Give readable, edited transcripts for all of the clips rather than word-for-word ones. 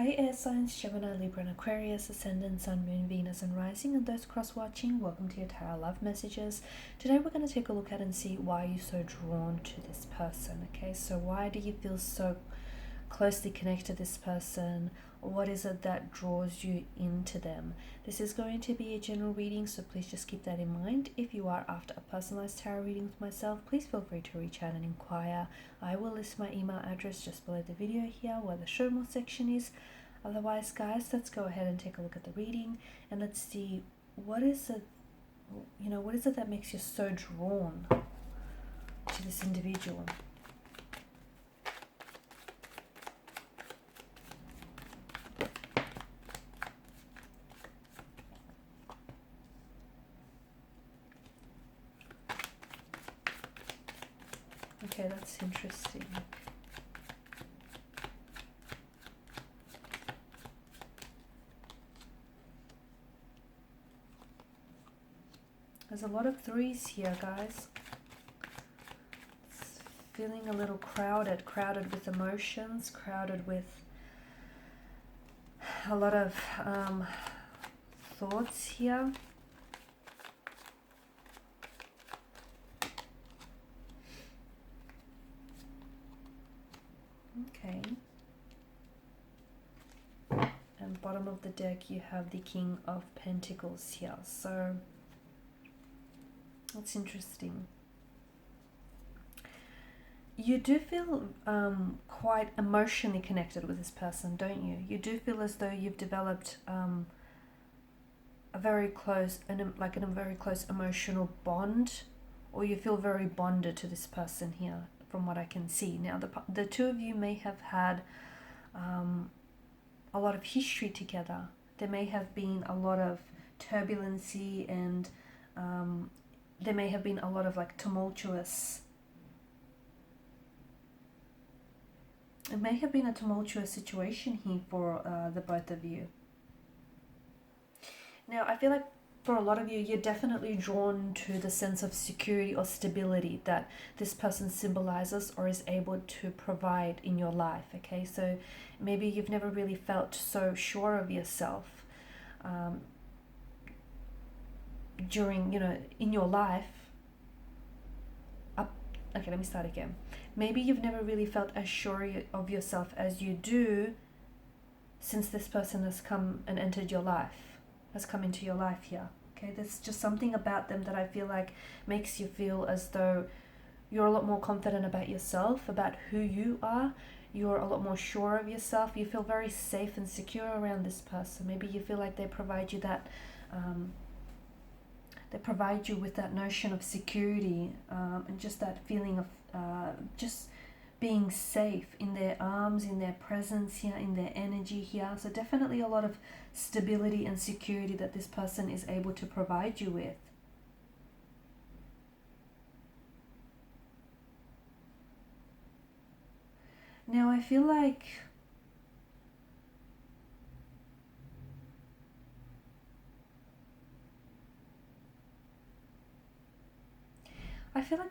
Hi air signs, Gemini, Libra and Aquarius, Ascendant, Sun, Moon, Venus and Rising, and those cross-watching, welcome to your tarot love messages. Today we're going to take a look at and see why you're so drawn to this person, okay? So why do you feel so closely connected to this person? What is it that draws you into them? This is going to be a general reading, so please just keep that in mind. If you are after a personalized tarot reading with myself, please feel free to reach out and inquire. I will list my email address just below the video here where the show more section is. Otherwise, guys, let's go ahead and take a look at the reading and let's see what is it, what is it that makes you so drawn to this individual. Okay, that's interesting. There's a lot of threes here, guys. It's feeling a little crowded with emotions, crowded with a lot of thoughts here. Okay. And bottom of the deck you have the King of Pentacles here. So that's interesting. You do feel quite emotionally connected with this person, don't you? You do feel as though you've developed a very close emotional bond, or you feel very bonded to this person here, from what I can see. Now, the two of you may have had a lot of history together. There may have been a lot of turbulency, and there may have been a lot of tumultuous. It may have been a tumultuous situation here for the both of you. Now, I feel like for a lot of you, you're definitely drawn to the sense of security or stability that this person symbolizes or is able to provide in your life, okay? So maybe you've never really felt so sure of yourself during, in your life. Okay, let me start again. Maybe you've never really felt as sure of yourself as you do since this person has come and entered your life, has come into your life here. Okay, there's just something about them that I feel like makes you feel as though you're a lot more confident about yourself, about who you are. You're a lot more sure of yourself. You feel very safe and secure around this person. Maybe you feel like they provide you that they provide you with that notion of security and just that feeling of just being safe in their arms, in their presence here, in their energy here. So definitely a lot of stability and security that this person is able to provide you with. Now I feel like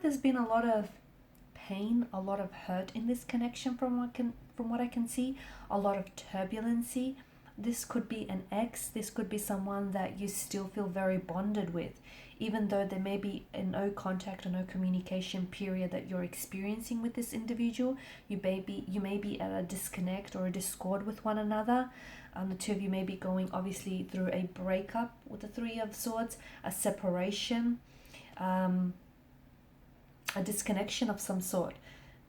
there's been a lot of pain, a lot of hurt in this connection from what I can see, a lot of turbulency. This could be an ex, this could be someone that you still feel very bonded with, even though there may be a no contact or no communication period that you're experiencing with this individual. You may be at a disconnect or a discord with one another. The two of you may be going obviously through a breakup with the Three of Swords, a separation, a disconnection of some sort.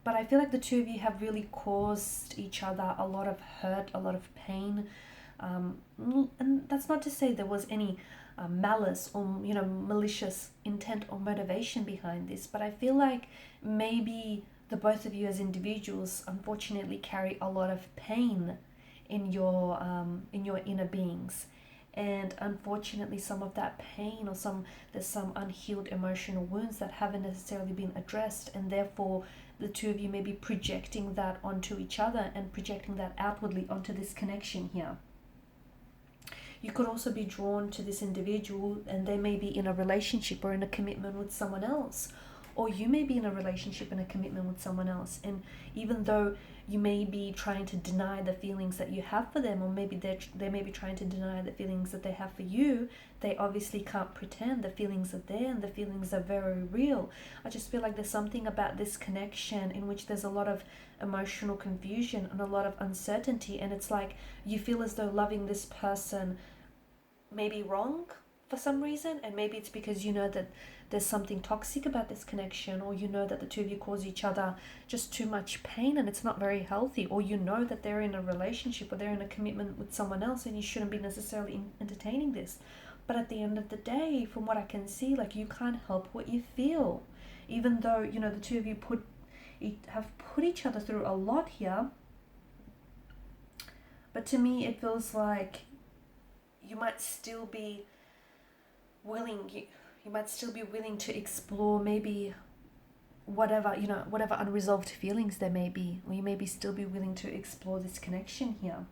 But I feel like the two of you have really caused each other a lot of hurt, a lot of pain. And that's not to say there was any malice or malicious intent or motivation behind this, but I feel like maybe the both of you as individuals unfortunately carry a lot of pain in your inner beings. And unfortunately some of that pain or there's some unhealed emotional wounds that haven't necessarily been addressed, and therefore the two of you may be projecting that onto each other and projecting that outwardly onto this connection here. You could also be drawn to this individual and they may be in a relationship or in a commitment with someone else, Or you may be in a relationship and a commitment with someone else, and even though you may be trying to deny the feelings that you have for them, or maybe they may be trying to deny the feelings that they have for you, they obviously can't pretend. The feelings are there and the feelings are very real. I just feel like there's something about this connection in which there's a lot of emotional confusion and a lot of uncertainty, and it's like you feel as though loving this person may be wrong for some reason, and maybe it's because you know that there's something toxic about this connection, or you know that the two of you cause each other just too much pain and it's not very healthy, or you know that they're in a relationship or they're in a commitment with someone else and you shouldn't be necessarily entertaining this. But at the end of the day, from what I can see, like, you can't help what you feel, even though, you know, the two of you have put each other through a lot here. But to me it feels like you might still be willing, you might still be willing to explore maybe whatever, you know, whatever unresolved feelings there may be, or you maybe still be willing to explore this connection here.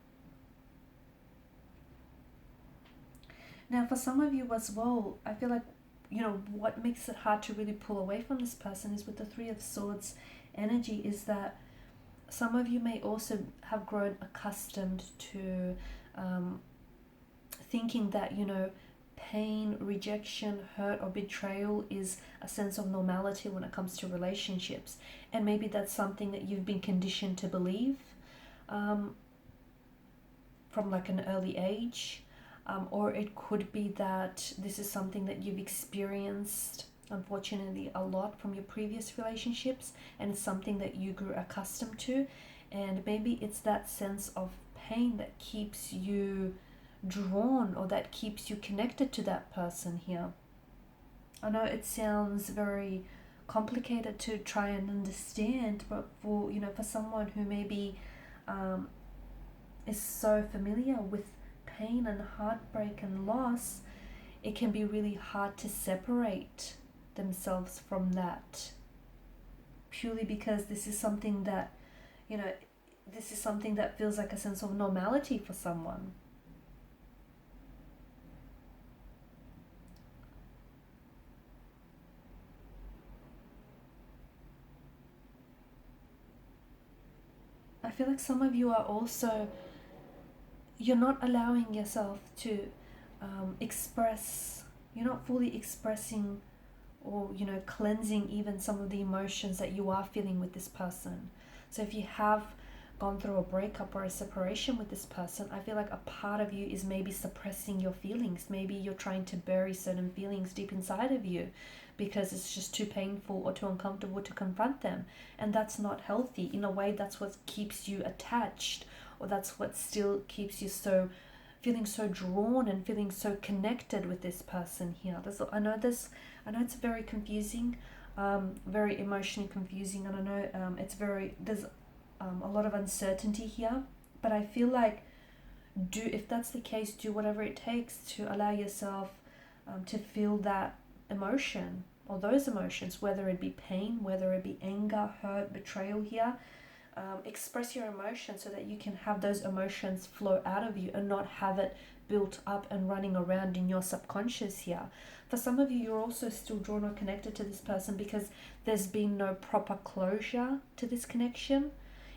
Now for some of you as well, I feel like, you know, what makes it hard to really pull away from this person is with the Three of Swords energy, is that some of you may also have grown accustomed to thinking that, you know, pain, rejection, hurt, or betrayal is a sense of normality when it comes to relationships. And maybe that's something that you've been conditioned to believe from like an early age. Or it could be that this is something that you've experienced, unfortunately, a lot from your previous relationships, and it's something that you grew accustomed to. And maybe it's that sense of pain that keeps you drawn, or that keeps you connected to that person here. I know it sounds very complicated to try and understand, but for, you know, for someone who maybe is so familiar with pain and heartbreak and loss, it can be really hard to separate themselves from that, purely because this is something that, you know, this is something that feels like a sense of normality for someone. I feel like some of you are also, you're not allowing yourself to express, you're not fully expressing, or, you know, cleansing even some of the emotions that you are feeling with this person. So if you have gone through a breakup or a separation with this person, I feel like a part of you is maybe suppressing your feelings. Maybe you're trying to bury certain feelings deep inside of you because it's just too painful or too uncomfortable to confront them. And that's not healthy. In a way, that's what keeps you attached, or that's what still keeps you so feeling so drawn and feeling so connected with this person here. I know it's very confusing, very emotionally confusing, and I know there's a lot of uncertainty here. But I feel like, if that's the case, do whatever it takes to allow yourself to feel that emotion, or those emotions, whether it be pain, whether it be anger, hurt, betrayal here. Express your emotions so that you can have those emotions flow out of you and not have it built up and running around in your subconscious here. For some of you, you're also still drawn or connected to this person because there's been no proper closure to this connection.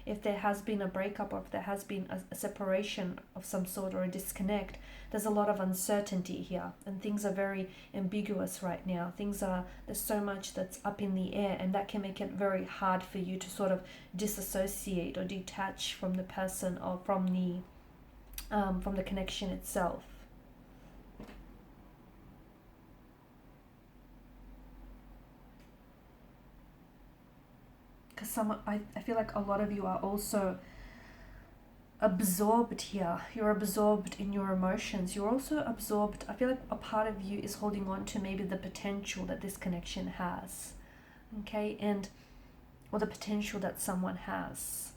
If there has been a breakup, or if there has been a separation of some sort, or a disconnect, there's a lot of uncertainty here, and things are very ambiguous right now. There's so much that's up in the air, and that can make it very hard for you to sort of disassociate or detach from the person, or from the connection itself. Because I feel like a lot of you are also absorbed here. You're absorbed in your emotions. You're also absorbed, I feel like a part of you is holding on to maybe the potential that this connection has. Okay, or the potential that someone has.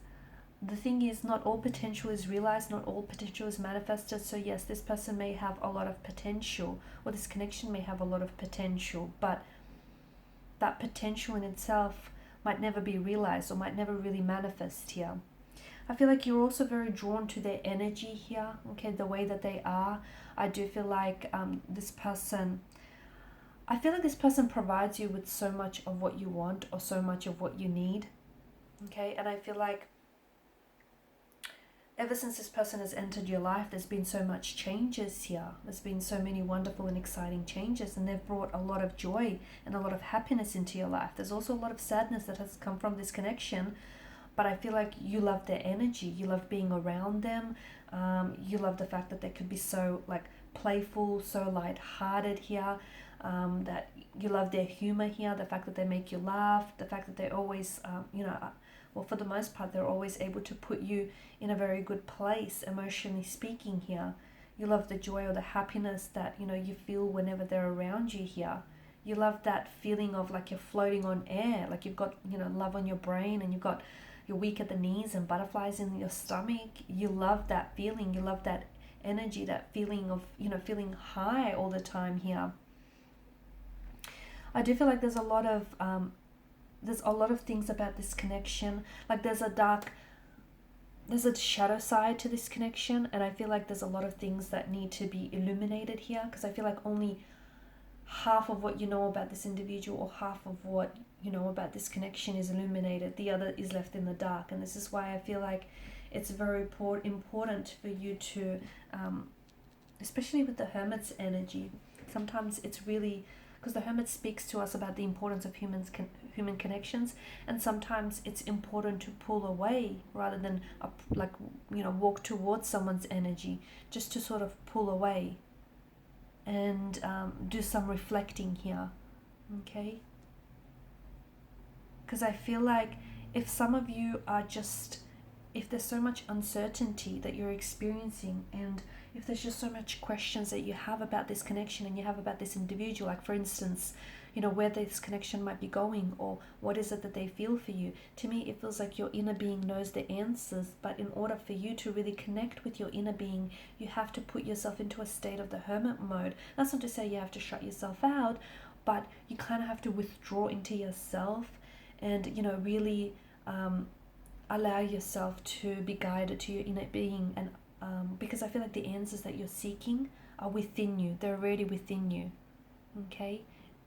The thing is, not all potential is realized, not all potential is manifested. So yes, this person may have a lot of potential, or this connection may have a lot of potential, but that potential in itself might never be realized, or might never really manifest here. I feel like you're also very drawn to their energy here, okay, the way that they are. I do feel like this person I feel like this person provides you with so much of what you want or so much of what you need. Okay, and I feel like ever since this person has entered your life, there's been so much changes here. There's been so many wonderful and exciting changes, and they've brought a lot of joy and a lot of happiness into your life. There's also a lot of sadness that has come from this connection, but I feel like you love their energy. You love being around them. You love the fact that they could be so like playful, so light-hearted here. That you love their humor here, the fact that they make you laugh, the fact that they always, well, for the most part, they're always able to put you in a very good place, emotionally speaking here. You love the joy or the happiness that, you feel whenever they're around you here. You love that feeling of like you're floating on air, like you've got, love on your brain, and you're weak at the knees and butterflies in your stomach. You love that feeling. You love that energy, that feeling of, feeling high all the time here. I do feel like there's a lot of things about this connection. Like there's a shadow side to this connection, and I feel like there's a lot of things that need to be illuminated here, because I feel like only half of what you know about this individual or half of what you know about this connection is illuminated. The other is left in the dark, and this is why I feel like it's very important for you to, especially with the Hermit's energy, sometimes it's really, because the Hermit speaks to us about the importance of human connections, and sometimes it's important to pull away rather than walk towards someone's energy, just to sort of pull away and do some reflecting here. Okay, because I feel like if some of you are just, if there's so much uncertainty that you're experiencing, and if there's just so much questions that you have about this connection and you have about this individual, like for instance, where this connection might be going, or what is it that they feel for you, to me it feels like your inner being knows the answers. But in order for you to really connect with your inner being, you have to put yourself into a state of the hermit mode. That's not to say you have to shut yourself out, but you kind of have to withdraw into yourself and really allow yourself to be guided to your inner being. And because I feel like the answers that you're seeking are within you. They're already within you. Okay?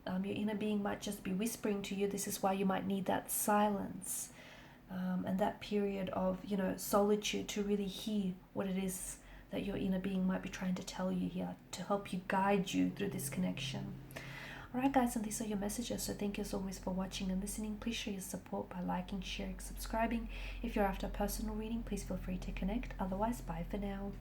Your inner being might just be whispering to you. This is why you might need that silence and that period of, solitude to really hear what it is that your inner being might be trying to tell you here, to help you guide you through this connection. Alright guys, and these are your messages, so thank you as always for watching and listening. Please show your support by liking, sharing, subscribing. If you're after a personal reading, please feel free to connect. Otherwise, bye for now.